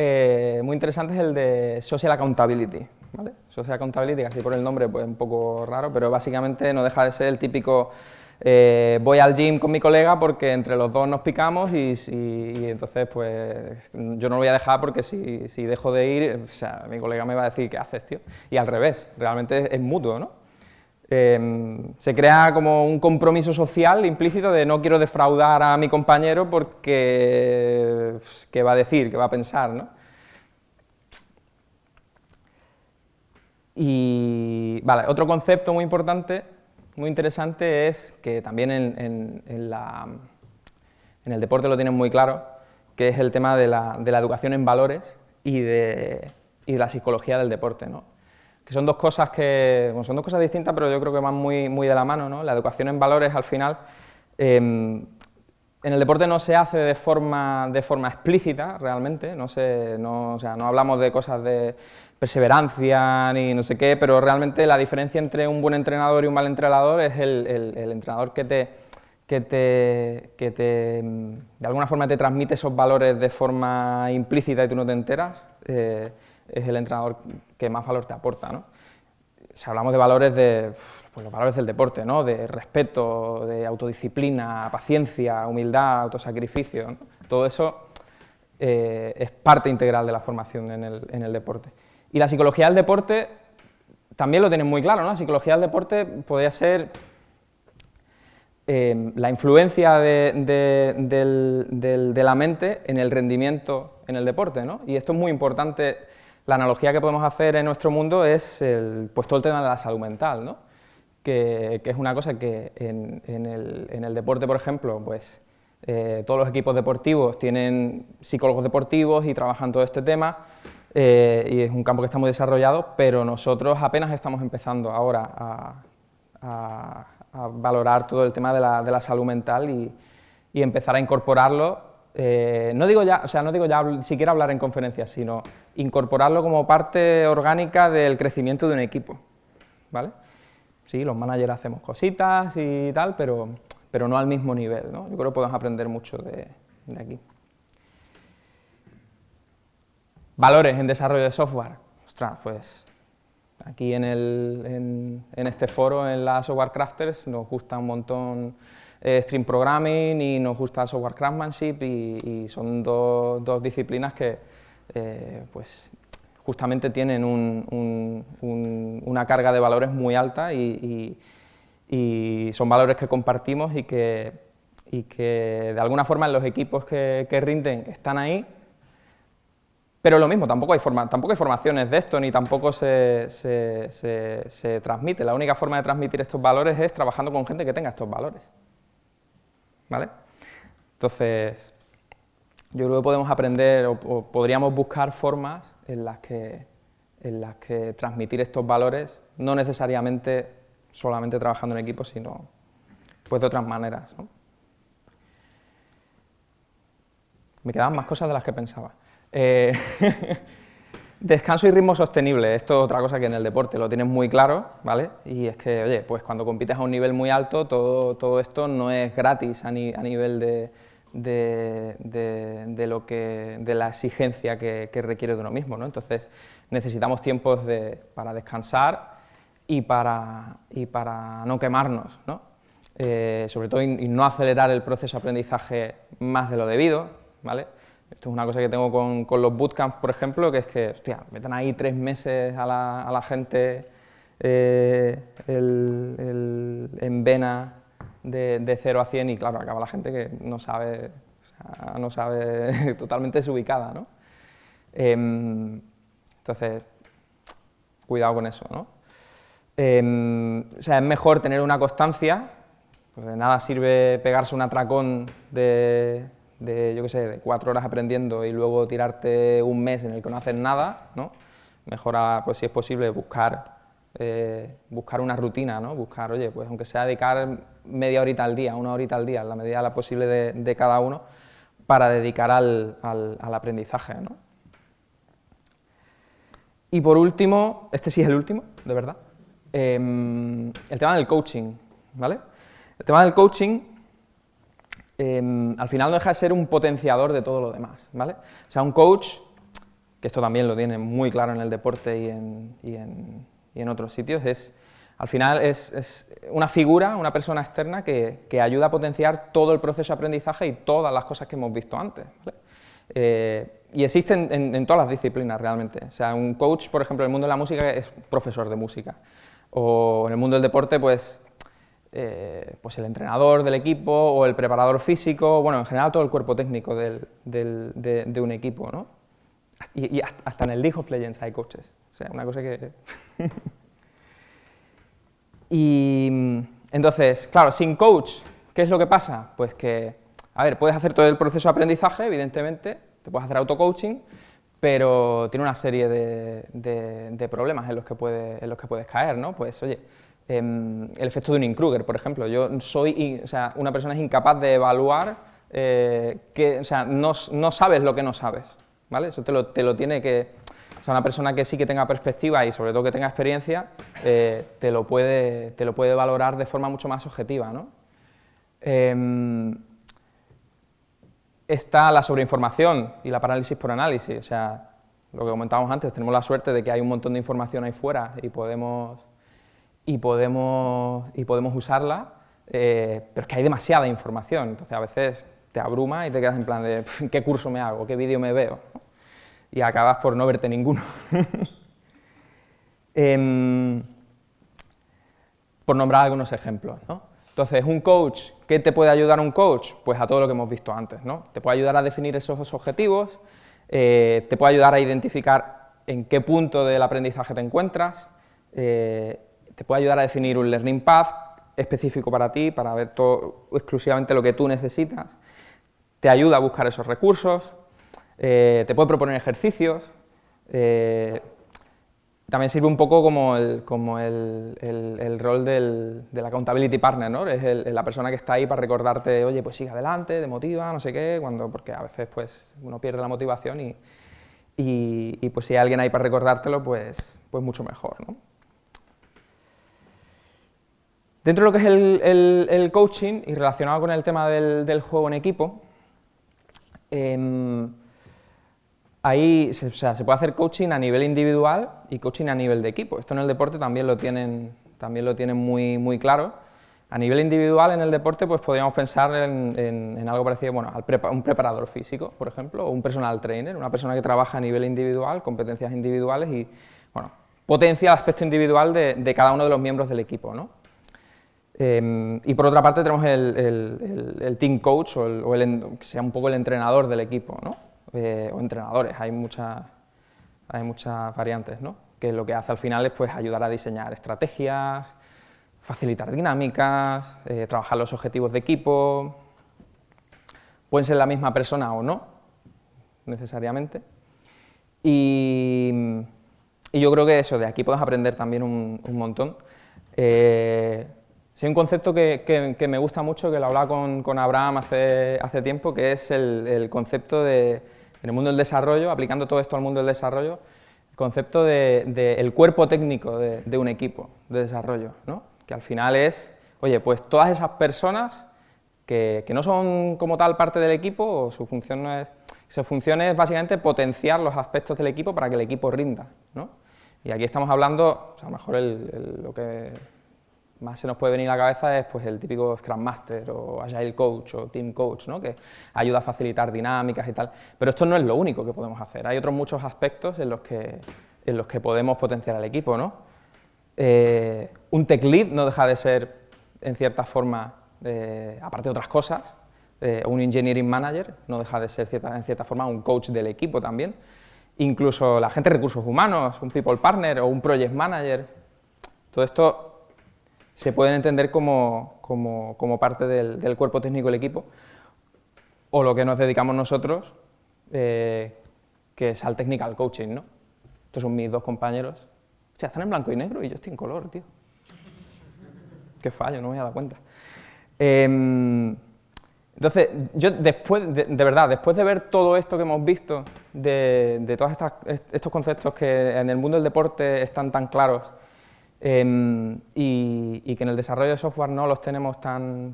muy interesante es el de social accountability, ¿vale? Social accountability, casi por el nombre, pues un poco raro, pero básicamente no deja de ser el típico voy al gym con mi colega porque entre los dos nos picamos y entonces pues yo no lo voy a dejar porque si dejo de ir, o sea, mi colega me va a decir ¿qué haces, tío? Y al revés, realmente es mutuo, ¿no? Se crea como un compromiso social implícito de no quiero defraudar a mi compañero porque ¿qué va a decir? ¿Qué va a pensar? ¿No? Y vale, otro concepto muy importante, muy interesante es que también en el deporte lo tienen muy claro, que es el tema de la educación en valores y de la psicología del deporte, ¿no? Que son dos cosas bueno, son dos cosas distintas, pero yo creo que van muy de la mano, ¿no? La educación en valores, al final, en el deporte no se hace de forma explícita, realmente, o sea, no hablamos de cosas de perseverancia ni no sé qué, pero realmente la diferencia entre un buen entrenador y un mal entrenador es el entrenador que de alguna forma te transmite esos valores de forma implícita y tú no te enteras, es el entrenador que más valor te aporta, ¿no? Si hablamos de valores pues los valores del deporte, ¿no? De respeto, de autodisciplina, paciencia, humildad, autosacrificio, ¿no? Todo eso es parte integral de la formación en el deporte. Y la psicología del deporte también lo tienen muy claro, ¿no? La psicología del deporte podría ser la influencia de la mente en el rendimiento en el deporte, ¿no? Y esto es muy importante, la analogía que podemos hacer en nuestro mundo es pues todo el tema de la salud mental, ¿no? Que es una cosa que en el deporte, por ejemplo, pues todos los equipos deportivos tienen psicólogos deportivos y trabajan todo este tema, y es un campo que está muy desarrollado, pero nosotros apenas estamos empezando ahora a valorar todo el tema de la salud mental y empezar a incorporarlo. No digo ya siquiera hablar en conferencias, sino incorporarlo como parte orgánica del crecimiento de un equipo, ¿vale? Sí, los managers hacemos cositas y tal, pero no al mismo nivel, ¿no? Yo creo que podemos aprender mucho de aquí. Valores en desarrollo de software. Ostras, pues aquí en este foro, en la Software Crafters, nos gusta un montón Stream Programming y nos gusta el Software Craftsmanship y son dos disciplinas que pues justamente tienen una carga de valores muy alta y son valores que compartimos y que de alguna forma en los equipos que rinden están ahí. Pero lo mismo, tampoco hay formaciones de esto, ni tampoco se transmite. La única forma de transmitir estos valores es trabajando con gente que tenga estos valores, ¿vale? Entonces, yo creo que podemos aprender o podríamos buscar formas en las que transmitir estos valores, no necesariamente solamente trabajando en equipo, sino pues de otras maneras, ¿no? Me quedaban más cosas de las que pensaba. Descanso y ritmo sostenible, esto es otra cosa que en el deporte lo tienes muy claro, ¿vale? Y es que, oye, pues cuando compites a un nivel muy alto, todo esto no es gratis a nivel de la exigencia que requiere de uno mismo, ¿no? Entonces necesitamos tiempos para descansar y para no quemarnos, ¿no? Sobre todo y no acelerar el proceso de aprendizaje más de lo debido, ¿vale? Esto es una cosa que tengo con los bootcamps, por ejemplo, que es que, hostia, metan ahí 3 meses a la gente en vena de 0 a 100 y claro, acaba la gente que no sabe, o sea, no sabe, totalmente desubicada, ¿no? Entonces, cuidado con eso, ¿no? O sea, es mejor tener una constancia, pues de nada sirve pegarse un atracón yo qué sé, de 4 horas aprendiendo y luego tirarte un mes en el que no haces nada, ¿no? Mejor, pues si es posible, buscar una rutina, ¿no? Buscar, oye, pues aunque sea dedicar media horita al día, 1 horita al día, en la medida de la posible de cada uno, para dedicar al aprendizaje, ¿no? Y por último, este sí es el último, de verdad, el tema del coaching, ¿vale? El tema del coaching al final no deja de ser un potenciador de todo lo demás, ¿vale? O sea, un coach, que esto también lo tiene muy claro en el deporte y en otros sitios, al final es una figura, una persona externa que ayuda a potenciar todo el proceso de aprendizaje y todas las cosas que hemos visto antes, ¿vale? Y existen en todas las disciplinas realmente. O sea, un coach, por ejemplo, en el mundo de la música es profesor de música, o en el mundo del deporte, pues el entrenador del equipo o el preparador físico, bueno, en general todo el cuerpo técnico de un equipo, ¿no? Y hasta en el League of Legends hay coaches, o sea, una cosa que... Y entonces, claro, sin coach, ¿qué es lo que pasa? Pues que, a ver, puedes hacer todo el proceso de aprendizaje, evidentemente, te puedes hacer auto-coaching, pero tiene una serie de problemas en los que puedes caer, ¿no? Pues, oye, el efecto de Dunning-Kruger, por ejemplo. Una persona es incapaz de evaluar, o sea, no sabes lo que no sabes, ¿vale? Eso te lo tiene que... O sea, una persona que sí que tenga perspectiva y sobre todo que tenga experiencia, te lo puede valorar de forma mucho más objetiva, ¿no? Está la sobreinformación y la parálisis por análisis, o sea, lo que comentábamos antes, tenemos la suerte de que hay un montón de información ahí fuera y podemos usarla, pero es que hay demasiada información, entonces a veces te abruma y te quedas en plan de ¿qué curso me hago? ¿Qué vídeo me veo? Y acabas por no verte ninguno. Por nombrar algunos ejemplos, ¿no? Entonces, un coach, ¿qué te puede ayudar un coach? Pues a todo lo que hemos visto antes, ¿no? Te puede ayudar a definir esos objetivos, te puede ayudar a identificar en qué punto del aprendizaje te encuentras, te puede ayudar a definir un learning path específico para ti, para ver todo, exclusivamente lo que tú necesitas, te ayuda a buscar esos recursos, te puede proponer ejercicios, también sirve un poco como el rol del accountability partner, ¿no? Es la persona que está ahí para recordarte, oye, pues sigue adelante, te motiva, no sé qué, porque a veces pues uno pierde la motivación y pues si hay alguien ahí para recordártelo, pues mucho mejor, ¿no? Dentro de lo que es el coaching y relacionado con el tema del juego en equipo, ahí se puede hacer coaching a nivel individual y coaching a nivel de equipo. Esto en el deporte también lo tienen muy, muy claro. A nivel individual en el deporte pues podríamos pensar en algo parecido, bueno, un preparador físico, por ejemplo, o un personal trainer, una persona que trabaja a nivel individual, competencias individuales y, bueno, potencia el aspecto individual de cada uno de los miembros del equipo, ¿no? Y por otra parte tenemos el team coach, que sea un poco el entrenador del equipo, ¿no? O entrenadores, hay muchas variantes, ¿no? Que lo que hace al final es pues, ayudar a diseñar estrategias, facilitar dinámicas, trabajar los objetivos de equipo. Pueden ser la misma persona o no, necesariamente. Y yo creo que eso, de aquí puedes aprender también un montón. Sí, un concepto que me gusta mucho, que lo hablaba con Abraham hace tiempo, que es el concepto en el mundo del desarrollo, aplicando todo esto al mundo del desarrollo, el concepto del cuerpo técnico de un equipo de desarrollo, ¿no? Que al final es, oye, pues todas esas personas que no son como tal parte del equipo, o su función es básicamente potenciar los aspectos del equipo para que el equipo rinda, ¿no? Y aquí estamos hablando, o sea, a lo mejor lo que más se nos puede venir a la cabeza es pues, el típico Scrum Master o Agile Coach o Team Coach, ¿no? Que ayuda a facilitar dinámicas y tal. Pero esto no es lo único que podemos hacer, hay otros muchos aspectos en los que podemos potenciar al equipo, ¿no? Un Tech Lead no deja de ser, en cierta forma, aparte de otras cosas, un Engineering Manager no deja de ser, en cierta forma, un coach del equipo también. Incluso la gente de recursos humanos, un People Partner o un Project Manager, todo esto se pueden entender como parte del cuerpo técnico del equipo, o lo que nos dedicamos nosotros, que es al technical coaching, ¿no? Estos son mis dos compañeros. O sea, están en blanco y negro y yo estoy en color, tío. Qué fallo, no me había dado cuenta. Entonces, yo después, de verdad, después de ver todo esto que hemos visto, de todos estos conceptos que en el mundo del deporte están tan claros, y que en el desarrollo de software no los tenemos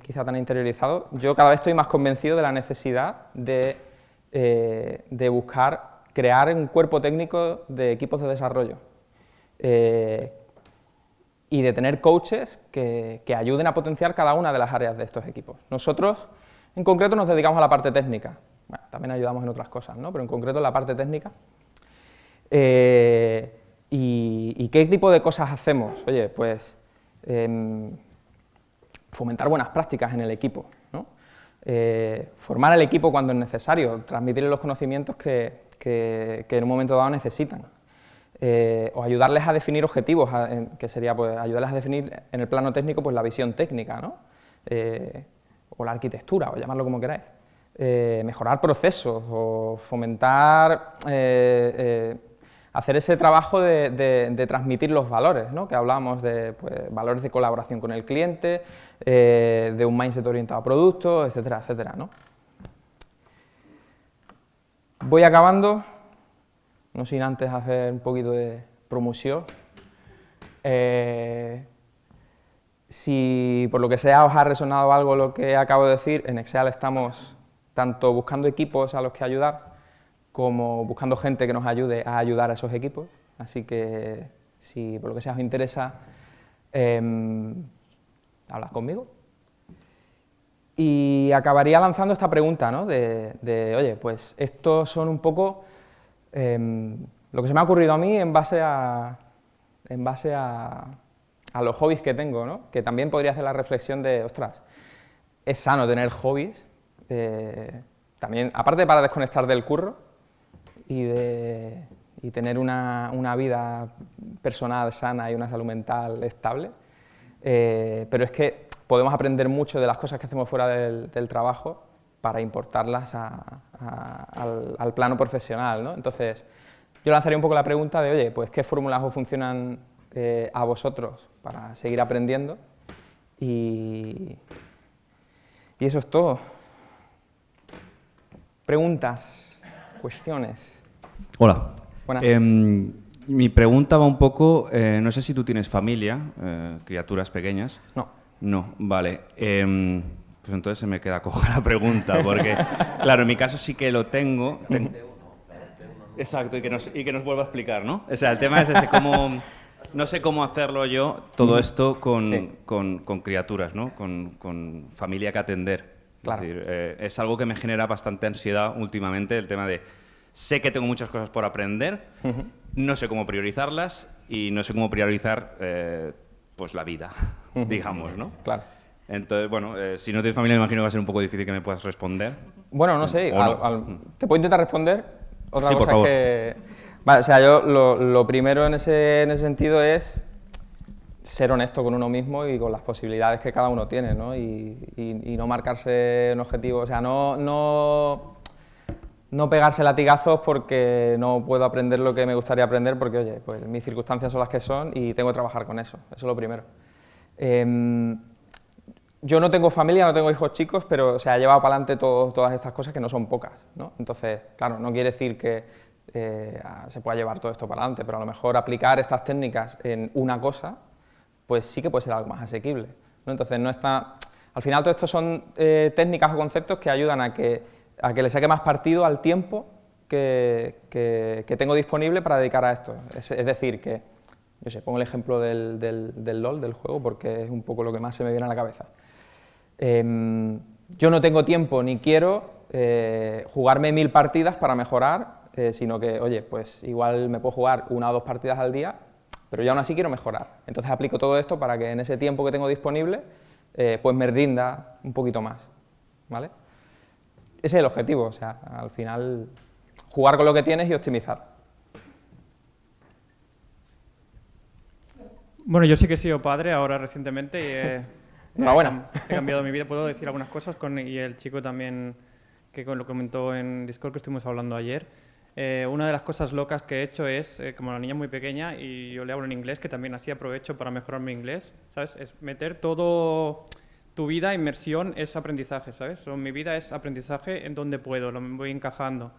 quizá tan interiorizados, yo cada vez estoy más convencido de la necesidad de buscar crear un cuerpo técnico de equipos de desarrollo y de tener coaches que ayuden a potenciar cada una de las áreas de estos equipos. Nosotros, en concreto, nos dedicamos a la parte técnica. Bueno, también ayudamos en otras cosas, ¿no? Pero en concreto en la parte técnica. ¿Y qué tipo de cosas hacemos? Oye, pues fomentar buenas prácticas en el equipo, ¿no? Formar al equipo cuando es necesario, transmitirles los conocimientos que en un momento dado necesitan, o ayudarles a definir objetivos, que sería pues, ayudarles a definir en el plano técnico pues, la visión técnica, ¿no? O la arquitectura, o llamarlo como queráis. Mejorar procesos o fomentar hacer ese trabajo de transmitir los valores, ¿no? Que hablábamos de pues, valores de colaboración con el cliente, de un mindset orientado a productos, etcétera, etcétera, ¿no? Voy acabando, no sin antes hacer un poquito de promoción. Si por lo que sea os ha resonado algo lo que acabo de decir, en Excel estamos tanto buscando equipos a los que ayudar, como buscando gente que nos ayude a ayudar a esos equipos, así que si por lo que sea os interesa, hablad conmigo. Y acabaría lanzando esta pregunta, ¿no? Oye, pues estos son un poco lo que se me ha ocurrido a mí en base a en base a los hobbies que tengo, ¿no? Que también podría hacer la reflexión de, ostras, es sano tener hobbies, también, aparte para desconectar del curro y tener una vida personal sana y una salud mental estable, pero es que podemos aprender mucho de las cosas que hacemos fuera del trabajo para importarlas al plano profesional, ¿no? Entonces, yo lanzaría un poco la pregunta de, oye, pues, ¿qué fórmulas os funcionan a vosotros para seguir aprendiendo? Y eso es todo. Preguntas, cuestiones. Hola. Buenas. Mi pregunta va un poco, no sé si tú tienes familia, criaturas pequeñas. No. No, vale. Pues entonces se me queda coja la pregunta, porque, claro, en mi caso sí que lo tengo. Exacto, y que nos vuelva a explicar, ¿no? O sea, el tema es ese, cómo... No sé cómo hacerlo yo, todo esto con criaturas, ¿no? Con familia que atender. Claro. Es decir, es algo que me genera bastante ansiedad últimamente, el tema de... Sé que tengo muchas cosas por aprender, no sé cómo priorizarlas y no sé cómo priorizar pues la vida, digamos, ¿no? Claro. Entonces, bueno, si no tienes familia me imagino que va a ser un poco difícil que me puedas responder. Bueno, no sé, ¿te puedo intentar responder? Otra Sí, cosa por favor. es que... Vale, o sea, yo lo primero en ese sentido es ser honesto con uno mismo y con las posibilidades que cada uno tiene, ¿no? Y no marcarse un objetivo, o sea, no pegarse latigazos porque no puedo aprender lo que me gustaría aprender porque, oye, pues mis circunstancias son las que son y tengo que trabajar con eso, eso es lo primero. Yo no tengo familia, no tengo hijos chicos, pero o sea, he llevado para adelante todas estas cosas que no son pocas, ¿no? Entonces, claro, no quiere decir que se pueda llevar todo esto para adelante, pero a lo mejor aplicar estas técnicas en una cosa, pues sí que puede ser algo más asequible, ¿no? Entonces, no está... Al final, todo esto son técnicas o conceptos que ayudan a que le saque más partido al tiempo que tengo disponible para dedicar a esto. Es decir, que, yo sé, pongo el ejemplo del LOL, del juego, porque es un poco lo que más se me viene a la cabeza. Yo no tengo tiempo ni quiero jugarme 1000 partidas para mejorar, sino que, oye, pues igual me puedo jugar 1 o 2 partidas al día, pero yo aún así quiero mejorar. Entonces aplico todo esto para que en ese tiempo que tengo disponible, pues me rinda un poquito más, ¿vale? Ese es el objetivo, o sea, al final, jugar con lo que tienes y optimizar. Bueno, yo sí que he sido padre ahora recientemente y Enhorabuena. he cambiado mi vida. Puedo decir algunas cosas y el chico también que lo comentó en Discord que estuvimos hablando ayer. Una de las cosas locas que he hecho es, como la niña es muy pequeña y yo le hablo en inglés, que también así aprovecho para mejorar mi inglés, ¿sabes? Es meter todo... Tu vida, inmersión, es aprendizaje, ¿sabes? Mi vida es aprendizaje en donde puedo, lo voy encajando.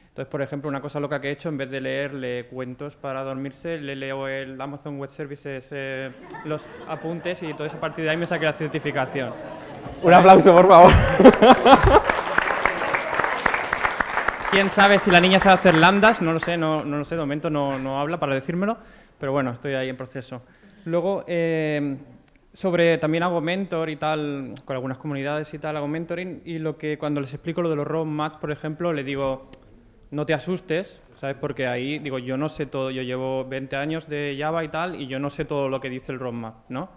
Entonces, por ejemplo, una cosa loca que he hecho, en vez de leerle cuentos para dormirse, le leo el Amazon Web Services, los apuntes y entonces a partir de ahí me saqué la certificación. ¿Sabes? Un aplauso, por favor. ¿Quién sabe si la niña sabe hacer lambdas? No lo sé, no lo sé, de momento no habla para decírmelo, pero bueno, estoy ahí en proceso. Luego... también hago mentor y tal, con algunas comunidades y tal, hago mentoring y cuando les explico lo de los roadmaps, por ejemplo, le digo, no te asustes, ¿sabes? Porque ahí, digo, yo no sé todo, yo llevo 20 años de Java y tal y yo no sé todo lo que dice el roadmap, ¿no?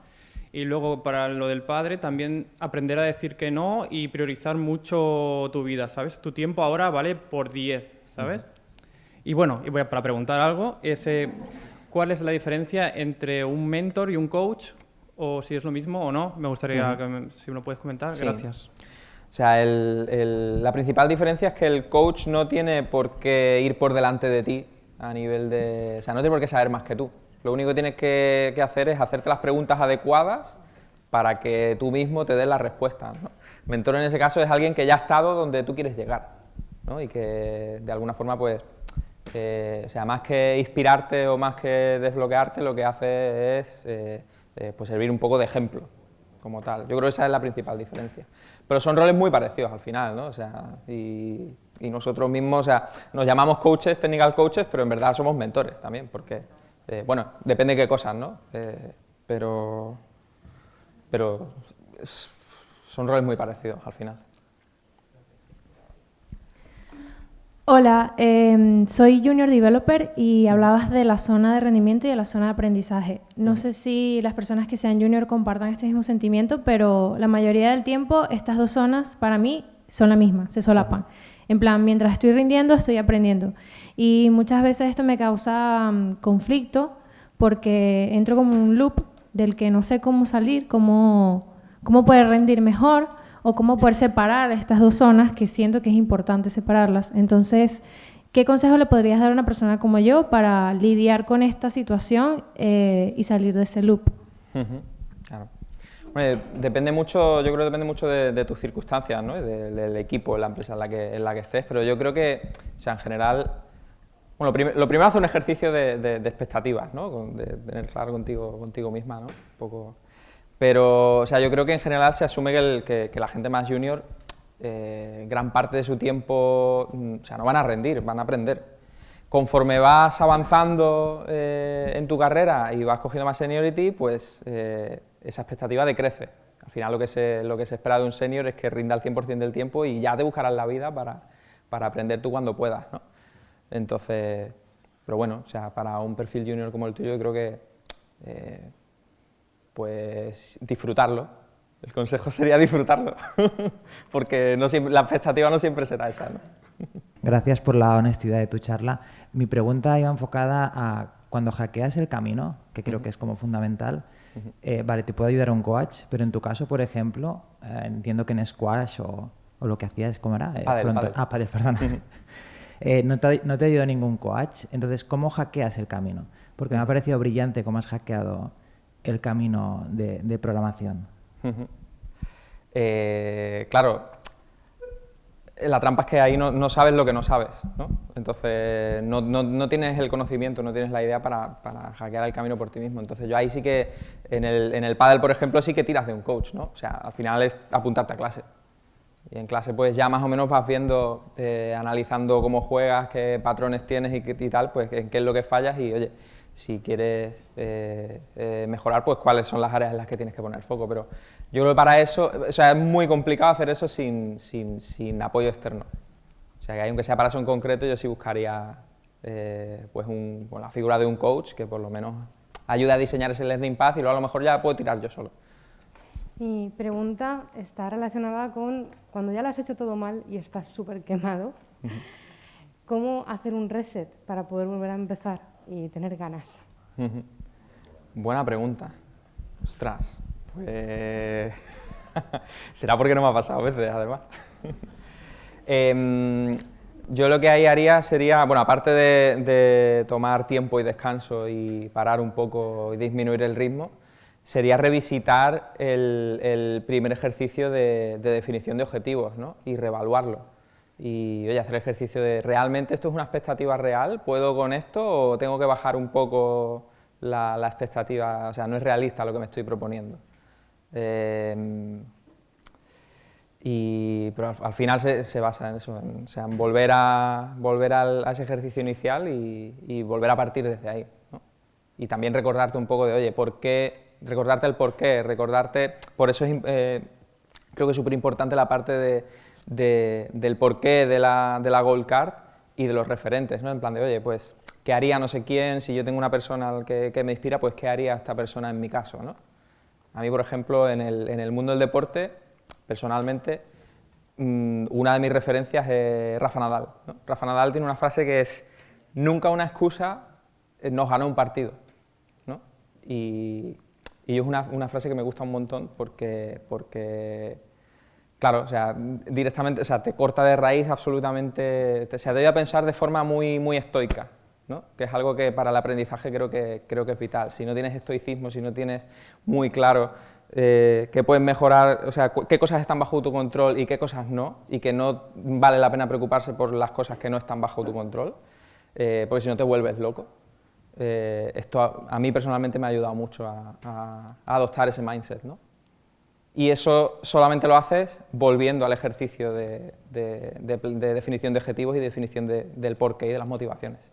Y luego, para lo del padre, también aprender a decir que no y priorizar mucho tu vida, ¿sabes? Tu tiempo ahora vale por 10, ¿sabes? Y bueno, para preguntar algo, ¿cuál es la diferencia entre un mentor y un coach? O si es lo mismo o no, me gustaría si me lo puedes comentar. Sí. Gracias. O sea, la principal diferencia es que el coach no tiene por qué ir por delante de ti a nivel de... O sea, no tiene por qué saber más que tú. Lo único que tienes que hacer es hacerte las preguntas adecuadas para que tú mismo te des las respuestas, ¿no? Mentor en ese caso es alguien que ya ha estado donde tú quieres llegar, ¿no? Y que de alguna forma, pues, o sea, más que inspirarte o más que desbloquearte, lo que hace es... pues servir un poco de ejemplo, como tal. Yo creo que esa es la principal diferencia. Pero son roles muy parecidos al final, ¿no? O sea, y nosotros mismos, o sea, nos llamamos coaches, technical coaches, pero en verdad somos mentores también, porque, bueno, depende de qué cosas, ¿no? Pero son roles muy parecidos al final. Hola, soy Junior Developer y hablabas de la zona de rendimiento y de la zona de aprendizaje. No sé si las personas que sean Junior compartan este mismo sentimiento, pero la mayoría del tiempo estas dos zonas para mí son la misma, se solapan. En plan, mientras estoy rindiendo, estoy aprendiendo. Y muchas veces esto me causa conflicto porque entro como en un loop del que no sé cómo salir, cómo poder rendir mejor, o cómo poder separar estas dos zonas que siento que es importante separarlas. Entonces, ¿qué consejo le podrías dar a una persona como yo para lidiar con esta situación y salir de ese loop? Claro. Bueno, depende mucho, yo creo que depende mucho de tus circunstancias, ¿no? Del equipo, de la empresa en la que estés, pero yo creo que, o sea, en general, bueno, lo primero hacer un ejercicio de expectativas, ¿no? De tener claro contigo misma, ¿no? Un poco. Pero, o sea, yo creo que en general se asume que la gente más junior, gran parte de su tiempo, o sea, no van a rendir, van a aprender. Conforme vas avanzando en tu carrera y vas cogiendo más seniority, pues esa expectativa decrece. Al final lo que se espera de un senior es que rinda al 100% del tiempo y ya te buscarás la vida para aprender tú cuando puedas, ¿no? Entonces, pero bueno, o sea, para un perfil junior como el tuyo, yo creo que pues disfrutarlo. El consejo sería disfrutarlo, porque la expectativa no siempre será esa, ¿no? Gracias por la honestidad de tu charla. Mi pregunta iba enfocada a cuando hackeas el camino, que creo que es como fundamental. Vale, te puede ayudar un coach, pero en tu caso, por ejemplo, entiendo que en squash o lo que hacías, ¿cómo era? Pádel. Pádel, perdón. No te ayudó ningún coach. Entonces, ¿cómo hackeas el camino? Porque me ha parecido brillante cómo has hackeado el camino de programación. Claro, la trampa es que ahí no sabes lo que no sabes, ¿no? Entonces no tienes el conocimiento, no tienes la idea para hackear el camino por ti mismo. Entonces yo ahí sí que, en el pádel, por ejemplo, sí que tiras de un coach, ¿no? O sea, al final es apuntarte a clase. Y en clase pues ya más o menos vas viendo, analizando cómo juegas, qué patrones tienes y tal, pues en qué es lo que fallas y, oye, si quieres mejorar, pues cuáles son las áreas en las que tienes que poner foco. Pero yo creo que para eso, o sea, es muy complicado hacer eso sin apoyo externo. O sea, que aunque sea para eso en concreto, yo sí buscaría pues la figura de un coach que por lo menos ayude a diseñar ese learning path y luego a lo mejor ya puedo tirar yo solo. Mi pregunta está relacionada con cuando ya lo has hecho todo mal y estás súper quemado, ¿cómo hacer un reset para poder volver a empezar y tener ganas? Buena pregunta. Ostras, pues será porque no me ha pasado a veces, además. Yo lo que ahí haría sería, bueno, aparte de tomar tiempo y descanso y parar un poco y disminuir el ritmo, sería revisitar el primer ejercicio de definición de objetivos, ¿no? Y reevaluarlo. Y, oye, hacer el ejercicio de, ¿realmente esto es una expectativa real? ¿Puedo con esto o tengo que bajar un poco la expectativa? O sea, no es realista lo que me estoy proponiendo. Pero al final se basa en eso, en volver a ese ejercicio inicial y volver a partir desde ahí, ¿no? Y también recordarte un poco de, oye, recordarte el porqué, por eso creo que es súper importante la parte del porqué de la Gold Card y de los referentes, ¿no? En plan de, oye, pues, ¿qué haría no sé quién? Si yo tengo una persona que me inspira, pues, ¿qué haría esta persona en mi caso, ¿no? A mí, por ejemplo, en el mundo del deporte, personalmente, una de mis referencias es Rafa Nadal, ¿no? Rafa Nadal tiene una frase que es, nunca una excusa nos ganó un partido, ¿no? Y es una frase que me gusta un montón porque claro, o sea, directamente, o sea, te corta de raíz absolutamente, se debe pensar de forma muy, muy estoica, ¿no? Que es algo que para el aprendizaje creo que es vital. Si no tienes estoicismo, si no tienes muy claro qué puedes mejorar, o sea, qué cosas están bajo tu control y qué cosas no, y que no vale la pena preocuparse por las cosas que no están bajo tu control, porque si no te vuelves loco. Esto a mí personalmente me ha ayudado mucho a adoptar ese mindset, ¿no? Y eso solamente lo haces volviendo al ejercicio de definición de objetivos y definición del porqué y de las motivaciones.